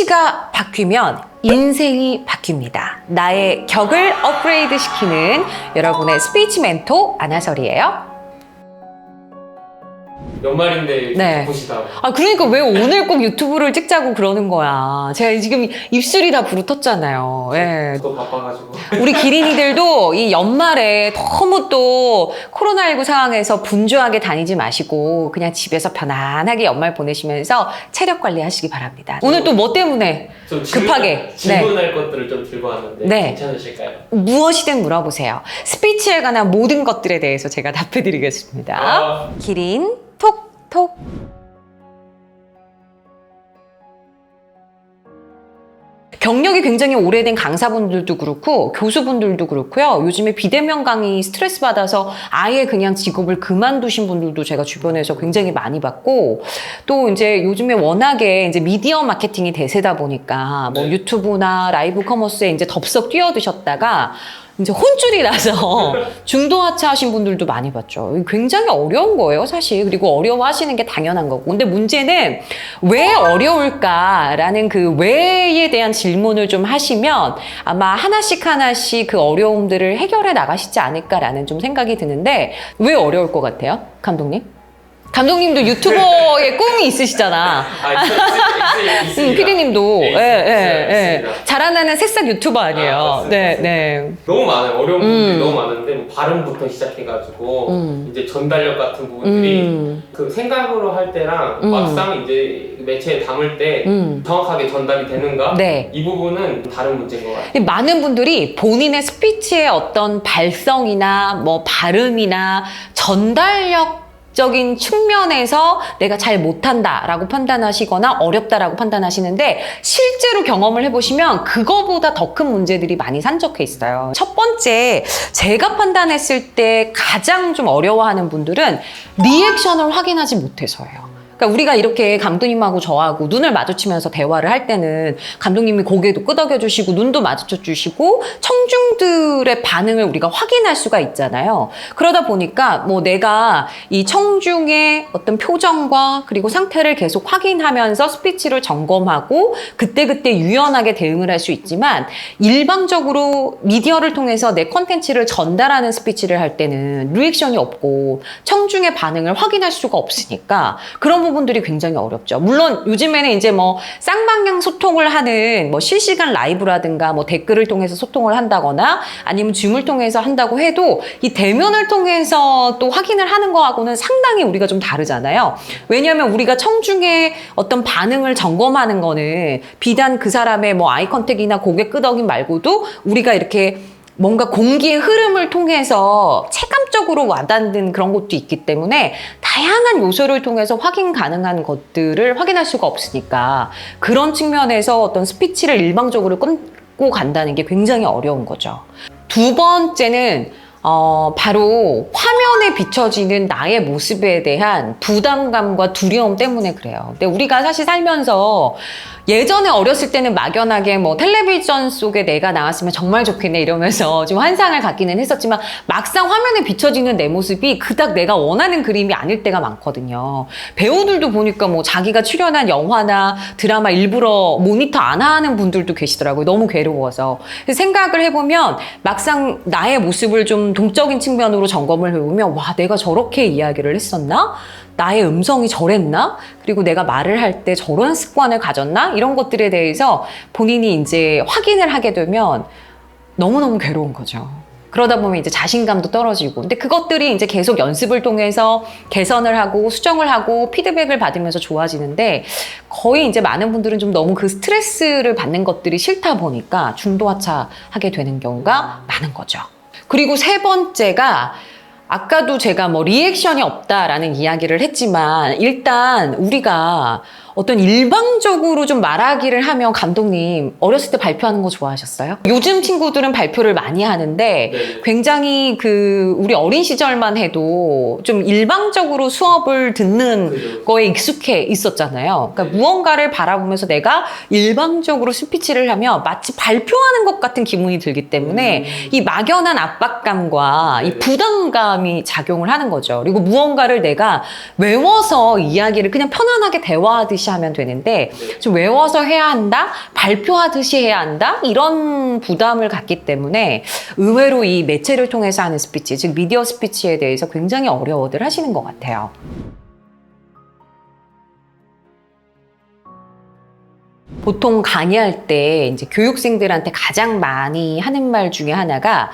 스피치가 바뀌면 인생이 바뀝니다. 나의 격을 업그레이드 시키는 여러분의 스피치 멘토 안하설이에요. 연말인데 네. 바쁘시다고. 그러니까 왜 오늘 꼭 유튜브를 찍자고 그러는 거야. 제가 지금 입술이 다 부르텄잖아요. 예. 저도 바빠가지고. 우리 기린이들도 이 연말에 너무 또 코로나19 상황에서 분주하게 다니지 마시고 그냥 집에서 편안하게 연말 보내시면서 체력 관리하시기 바랍니다. 오늘 또 뭐 때문에 좀 급하게 질문할 것들을 좀 들고 왔는데 네. 괜찮으실까요? 무엇이든 물어보세요. 스피치에 관한 모든 것들에 대해서 제가 답해드리겠습니다. 기린 톡톡. 경력이 굉장히 오래된 강사분들도 그렇고 교수분들도 그렇고요. 요즘에 비대면 강의 스트레스 받아서 아예 그냥 직업을 그만두신 분들도 제가 주변에서 굉장히 많이 봤고, 또 이제 요즘에 워낙에 이제 미디어 마케팅이 대세다 보니까 뭐 네. 유튜브나 라이브 커머스에 이제 덥석 뛰어드셨다가 이제 혼쭐이 나서 중도하차하신 분들도 많이 봤죠. 굉장히 어려운 거예요, 사실. 그리고 어려워하시는 게 당연한 거고. 근데 문제는 왜 어려울까라는 그 왜에 대한 질문을 좀 하시면 아마 하나씩 그 어려움들을 해결해 나가시지 않을까라는 좀 생각이 드는데, 왜 어려울 것 같아요, 감독님? 감독님도 유튜버의 꿈이 있으시잖아. 있습니다. 피디님도. 네, 있습니다. 자라나는 새싹 유튜버 아니에요. 네. 너무 많아요. 어려운 부분들이 너무 많은데 뭐 발음부터 시작해가지고 이제 전달력 같은 부분들이 그 생각으로 할 때랑 막상 이제 매체에 담을 때 정확하게 전달이 되는가? 네. 이 부분은 다른 문제인 것 같아요. 많은 분들이 본인의 스피치의 어떤 발성이나 뭐 발음이나 전달력적인 측면에서 내가 잘 못한다라고 판단하시거나 어렵다라고 판단하시는데, 실제로 경험을 해보시면 그거보다 더 큰 문제들이 많이 산적해 있어요. 첫 번째, 제가 판단했을 때 가장 좀 어려워하는 분들은 리액션을 확인하지 못해서예요. 그러니까 우리가 이렇게 감독님하고 저하고 눈을 마주치면서 대화를 할 때는 감독님이 고개도 끄덕여 주시고 눈도 마주쳐 주시고 청중들의 반응을 우리가 확인할 수가 있잖아요. 그러다 보니까 뭐 내가 이 청중의 어떤 표정과 그리고 상태를 계속 확인하면서 스피치를 점검하고 그때그때 유연하게 대응을 할 수 있지만, 일방적으로 미디어를 통해서 내 컨텐츠를 전달하는 스피치를 할 때는 리액션이 없고 청중의 반응을 확인할 수가 없으니까 그런 부분들이 굉장히 어렵죠. 물론 요즘에는 이제 뭐 쌍방향 소통을 하는 뭐 실시간 라이브라든가 뭐 댓글을 통해서 소통을 한다거나 아니면 줌을 통해서 한다고 해도 이 대면을 통해서 또 확인을 하는 거하고는 상당히 우리가 좀 다르잖아요. 왜냐하면 우리가 청중의 어떤 반응을 점검하는 거는 비단 그 사람의 뭐 아이 컨택이나 고개 끄덕임 말고도 우리가 이렇게 뭔가 공기의 흐름을 통해서 체감적으로 와닿는 그런 것도 있기 때문에 다양한 요소를 통해서 확인 가능한 것들을 확인할 수가 없으니까 그런 측면에서 어떤 스피치를 일방적으로 끊고 간다는 게 굉장히 어려운 거죠. 두 번째는 바로 화면에 비춰지는 나의 모습에 대한 부담감과 두려움 때문에 그래요. 근데 우리가 사실 살면서 예전에 어렸을 때는 막연하게 뭐 텔레비전 속에 내가 나왔으면 정말 좋겠네 이러면서 좀 환상을 갖기는 했었지만, 막상 화면에 비춰지는 내 모습이 그닥 내가 원하는 그림이 아닐 때가 많거든요. 배우들도 보니까 뭐 자기가 출연한 영화나 드라마 일부러 모니터 안 하는 분들도 계시더라고요. 너무 괴로워서. 그래서 생각을 해보면 막상 나의 모습을 좀 동적인 측면으로 점검을 해보면, 와, 내가 저렇게 이야기를 했었나? 나의 음성이 저랬나? 그리고 내가 말을 할 때 저런 습관을 가졌나? 이런 것들에 대해서 본인이 이제 확인을 하게 되면 너무너무 괴로운 거죠. 그러다 보면 이제 자신감도 떨어지고. 근데 그것들이 이제 계속 연습을 통해서 개선을 하고 수정을 하고 피드백을 받으면서 좋아지는데, 거의 이제 많은 분들은 좀 너무 그 스트레스를 받는 것들이 싫다 보니까 중도하차하게 되는 경우가 많은 거죠. 그리고 세 번째가, 아까도 제가 뭐 리액션이 없다라는 이야기를 했지만, 일단 우리가 어떤 일방적으로 좀 말하기를 하면, 감독님 어렸을 때 발표하는 거 좋아하셨어요? 요즘 친구들은 발표를 많이 하는데 네네. 굉장히 그 우리 어린 시절만 해도 좀 일방적으로 수업을 듣는 그죠. 거에 익숙해 있었잖아요. 그러니까 무언가를 바라보면서 내가 일방적으로 스피치를 하면 마치 발표하는 것 같은 기분이 들기 때문에 이 막연한 압박감과 이 부담감이 작용을 하는 거죠. 그리고 무언가를 내가 외워서 이야기를 그냥 편안하게 대화하듯이 하면 되는데 네. 좀 외워서 해야 한다, 발표하듯이 해야 한다 이런 부담을 갖기 때문에 의외로 이 매체를 통해서 하는 스피치, 즉 미디어 스피치에 대해서 굉장히 어려워들 하시는 것 같아요. 보통 강의할 때 이제 교육생들한테 가장 많이 하는 말 중에 하나가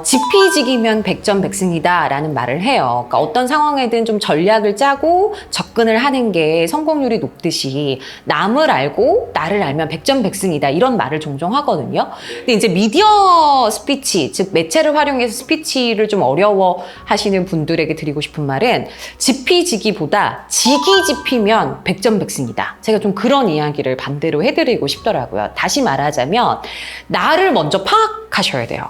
지피지기면 백전백승이다 라는 말을 해요. 그러니까 어떤 상황에든 좀 전략을 짜고 접근을 하는 게 성공률이 높듯이 남을 알고 나를 알면 백전백승이다 이런 말을 종종 하거든요. 근데 이제 미디어 스피치, 즉 매체를 활용해서 스피치를 좀 어려워 하시는 분들에게 드리고 싶은 말은 지피지기보다 지기지피면 백전백승이다. 제가 좀 그런 이야기를 반대로 해드리고 싶더라고요. 다시 말하자면 나를 먼저 파악하셔야 돼요.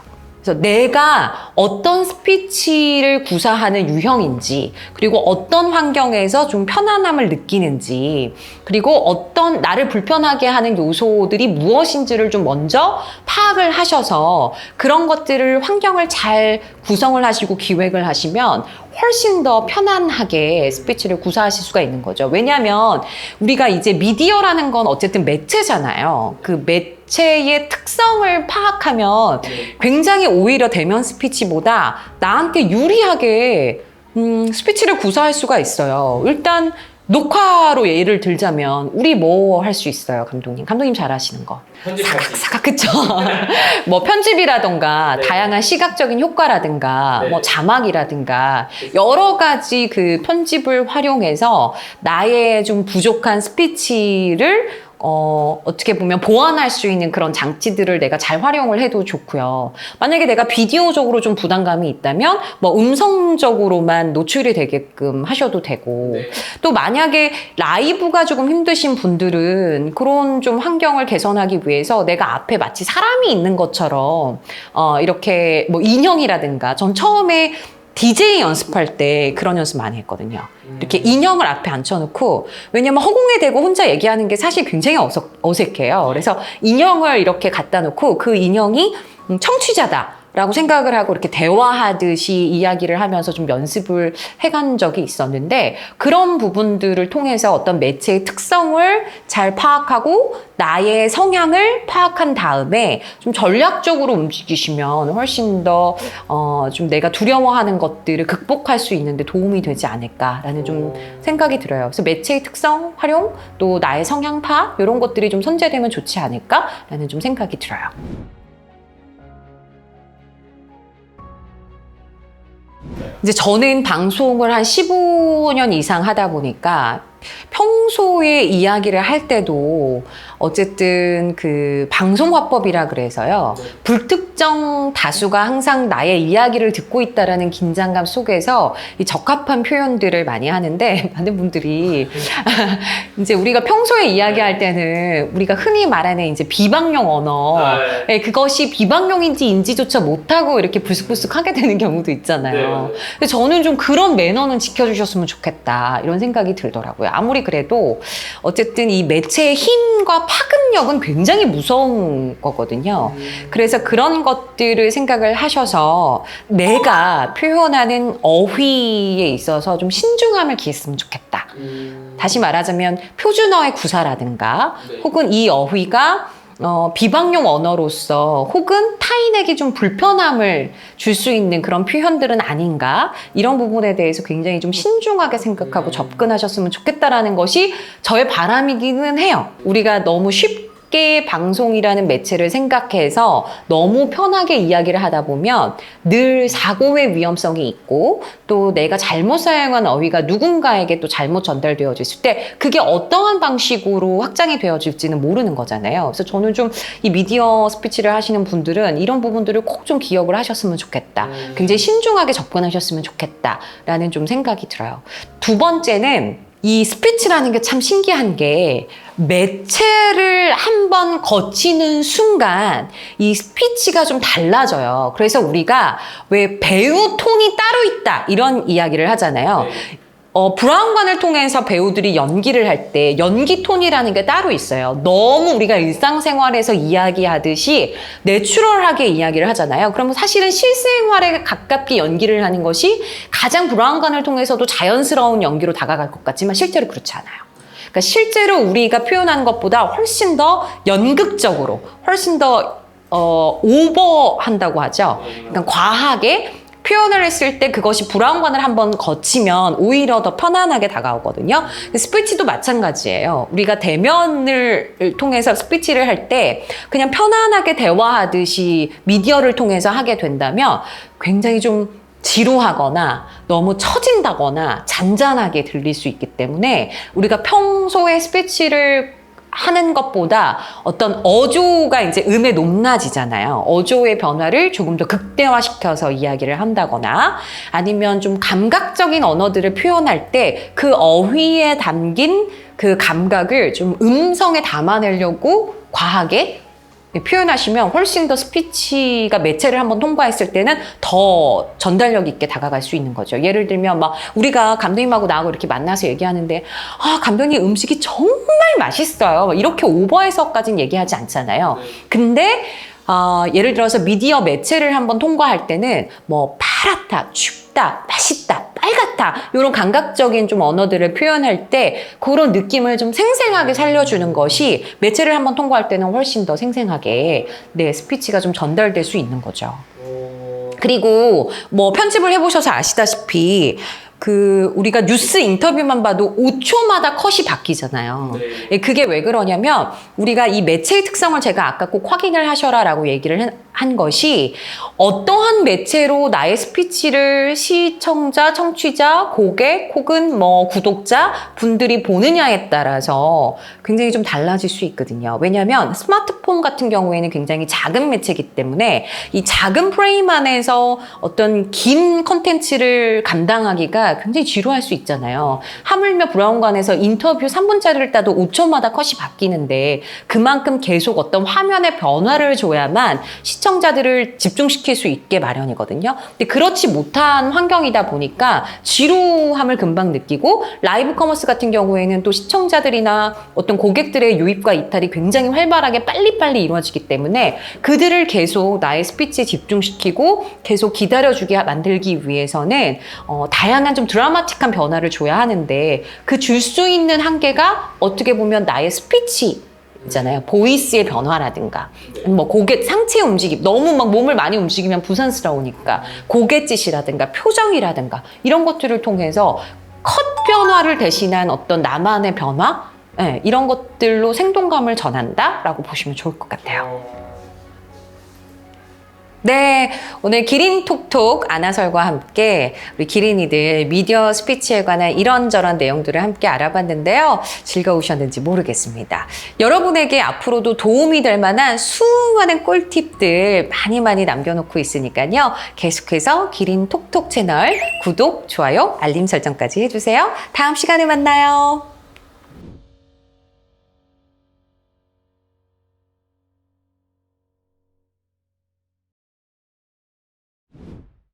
그래서 내가 어떤 스피치를 구사하는 유형인지, 그리고 어떤 환경에서 좀 편안함을 느끼는지, 그리고 어떤 나를 불편하게 하는 요소들이 무엇인지를 좀 먼저 파악을 하셔서 그런 것들을 환경을 잘 구성을 하시고 기획을 하시면 훨씬 더 편안하게 스피치를 구사하실 수가 있는 거죠. 왜냐하면 우리가 이제 미디어라는 건 어쨌든 매체잖아요. 그 매체의 특성을 파악하면 굉장히 오히려 대면 스피치보다 나한테 유리하게 스피치를 구사할 수가 있어요. 일단 녹화로 예를 들자면 우리 뭐 할 수 있어요, 감독님? 감독님 잘 하시는 거. 편집할 수 사각, 그쵸? 뭐 편집이라던가 네. 다양한 시각적인 효과라든가 네. 뭐 자막이라든가 여러 가지 그 편집을 활용해서 나의 좀 부족한 스피치를 어떻게 보면 보완할 수 있는 그런 장치들을 내가 잘 활용을 해도 좋고요. 만약에 내가 비디오적으로 좀 부담감이 있다면 뭐 음성적으로만 노출이 되게끔 하셔도 되고 네. 또 만약에 라이브가 조금 힘드신 분들은 그런 좀 환경을 개선하기 위해서 내가 앞에 마치 사람이 있는 것처럼 이렇게 뭐 인형이라든가 전 처음에 DJ 연습할 때 그런 연습 많이 했거든요. 이렇게 인형을 앞에 앉혀놓고, 왜냐면 허공에 대고 혼자 얘기하는 게 사실 굉장히 어색해요. 그래서 인형을 이렇게 갖다 놓고 그 인형이 청취자다 라고 생각을 하고 이렇게 대화하듯이 이야기를 하면서 좀 연습을 해간 적이 있었는데, 그런 부분들을 통해서 어떤 매체의 특성을 잘 파악하고 나의 성향을 파악한 다음에 좀 전략적으로 움직이시면 훨씬 더 좀 내가 두려워하는 것들을 극복할 수 있는데 도움이 되지 않을까라는 좀 생각이 들어요. 그래서 매체의 특성 활용, 또 나의 성향 파악 이런 것들이 좀 선제되면 좋지 않을까라는 좀 생각이 들어요. 이제 저는 방송을 한 15년 이상 하다 보니까 평소에 이야기를 할 때도 어쨌든 그 방송화법이라 그래서요. 불특정 다수가 항상 나의 이야기를 듣고 있다라는 긴장감 속에서 이 적합한 표현들을 많이 하는데 많은 분들이 이제 우리가 평소에 이야기할 때는 우리가 흔히 말하는 이제 비방용 언어, 그것이 비방용인지 인지조차 못하고 이렇게 불쑥불쑥 하게 되는 경우도 있잖아요. 네. 근데 저는 좀 그런 매너는 지켜주셨으면 좋겠다 이런 생각이 들더라고요. 아무리 그래도 어쨌든 이 매체의 힘과 파급력은 굉장히 무서운 거거든요. 그래서 그런 것들을 생각을 하셔서 내가 표현하는 어휘에 있어서 좀 신중함을 기했으면 좋겠다. 다시 말하자면 표준어의 구사라든가 혹은 이 어휘가 비방용 언어로서 혹은 타인에게 좀 불편함을 줄 수 있는 그런 표현들은 아닌가, 이런 부분에 대해서 굉장히 좀 신중하게 생각하고 접근하셨으면 좋겠다라는 것이 저의 바람이기는 해요. 우리가 너무 쉽게 방송이라는 매체를 생각해서 너무 편하게 이야기를 하다 보면 늘 사고의 위험성이 있고, 또 내가 잘못 사용한 어휘가 누군가에게 또 잘못 전달되어졌을 때 그게 어떠한 방식으로 확장이 되어질지는 모르는 거잖아요. 그래서 저는 좀 이 미디어 스피치를 하시는 분들은 이런 부분들을 꼭 좀 기억을 하셨으면 좋겠다. 굉장히 신중하게 접근하셨으면 좋겠다라는 좀 생각이 들어요. 두 번째는 이 스피치라는 게 참 신기한 게 매체를 한번 거치는 순간 이 스피치가 좀 달라져요. 그래서 우리가 왜 배우 톤이 따로 있다 이런 이야기를 하잖아요. 브라운관을 통해서 배우들이 연기를 할 때 연기 톤이라는 게 따로 있어요. 너무 우리가 일상생활에서 이야기하듯이 내추럴하게 이야기를 하잖아요. 그러면 사실은 실생활에 가깝게 연기를 하는 것이 가장 브라운관을 통해서도 자연스러운 연기로 다가갈 것 같지만 실제로 그렇지 않아요. 그러니까 실제로 우리가 표현하는 것보다 훨씬 더 연극적으로, 훨씬 더 오버한다고 하죠. 그러니까 과하게 표현을 했을 때 그것이 브라운관을 한번 거치면 오히려 더 편안하게 다가오거든요. 스피치도 마찬가지예요. 우리가 대면을 통해서 스피치를 할 때 그냥 편안하게 대화하듯이 미디어를 통해서 하게 된다면 굉장히 좀 지루하거나 너무 처진다거나 잔잔하게 들릴 수 있기 때문에 우리가 평소에 스피치를 하는 것보다 어떤 어조가 이제 음에 높낮이잖아요. 어조의 변화를 조금 더 극대화시켜서 이야기를 한다거나 아니면 좀 감각적인 언어들을 표현할 때 그 어휘에 담긴 그 감각을 좀 음성에 담아내려고 과하게 표현하시면 훨씬 더 스피치가 매체를 한번 통과했을 때는 더 전달력 있게 다가갈 수 있는 거죠. 예를 들면 막 우리가 감독님하고 나하고 이렇게 만나서 얘기하는데 감독님 음식이 정말 맛있어요. 이렇게 오버해서까지는 얘기하지 않잖아요. 근데 예를 들어서 미디어 매체를 한번 통과할 때는 뭐 파랗다, 춥다, 맛있다, 빨갛다 이런 감각적인 좀 언어들을 표현할 때 그런 느낌을 좀 생생하게 살려주는 것이 매체를 한번 통과할 때는 훨씬 더 생생하게 스피치가 좀 전달될 수 있는 거죠. 그리고 뭐 편집을 해보셔서 아시다시피 우리가 뉴스 인터뷰만 봐도 5초마다 컷이 바뀌잖아요. 네. 그게 왜 그러냐면 우리가 이 매체의 특성을 제가 아까 꼭 확인을 하셔라라고 얘기를 한 것이 어떠한 매체로 나의 스피치를 시청자, 청취자, 고객 혹은 뭐 구독자 분들이 보느냐에 따라서 굉장히 좀 달라질 수 있거든요. 왜냐하면 스마트폰 같은 경우에는 굉장히 작은 매체이기 때문에 이 작은 프레임 안에서 어떤 긴 컨텐츠를 감당하기가 굉장히 지루할 수 있잖아요. 하물며 브라운관에서 인터뷰 3분짜리를 따도 5초마다 컷이 바뀌는데 그만큼 계속 어떤 화면의 변화를 줘야만 시청자들을 집중시킬 수 있게 마련이거든요. 근데 그렇지 못한 환경이다 보니까 지루함을 금방 느끼고 라이브 커머스 같은 경우에는 또 시청자들이나 어떤 고객들의 유입과 이탈이 굉장히 활발하게 빨리빨리 이루어지기 때문에 그들을 계속 나의 스피치에 집중시키고 계속 기다려주게 만들기 위해서는 다양한 좀 드라마틱한 변화를 줘야 하는데 그 줄 수 있는 한계가 어떻게 보면 나의 스피치 있잖아요. 보이스의 변화라든가 뭐 고개 상체 움직임 너무 막 몸을 많이 움직이면 부산스러우니까 고갯짓이라든가 표정이라든가 이런 것들을 통해서 컷 변화를 대신한 어떤 나만의 변화 이런 것들로 생동감을 전한다라고 보시면 좋을 것 같아요. 네, 오늘 기린 톡톡 아나설과 함께 우리 기린이들 미디어 스피치에 관한 이런저런 내용들을 함께 알아봤는데요. 즐거우셨는지 모르겠습니다. 여러분에게 앞으로도 도움이 될 만한 수많은 꿀팁들 많이 남겨놓고 있으니까요. 계속해서 기린 톡톡 채널 구독, 좋아요, 알림 설정까지 해주세요. 다음 시간에 만나요.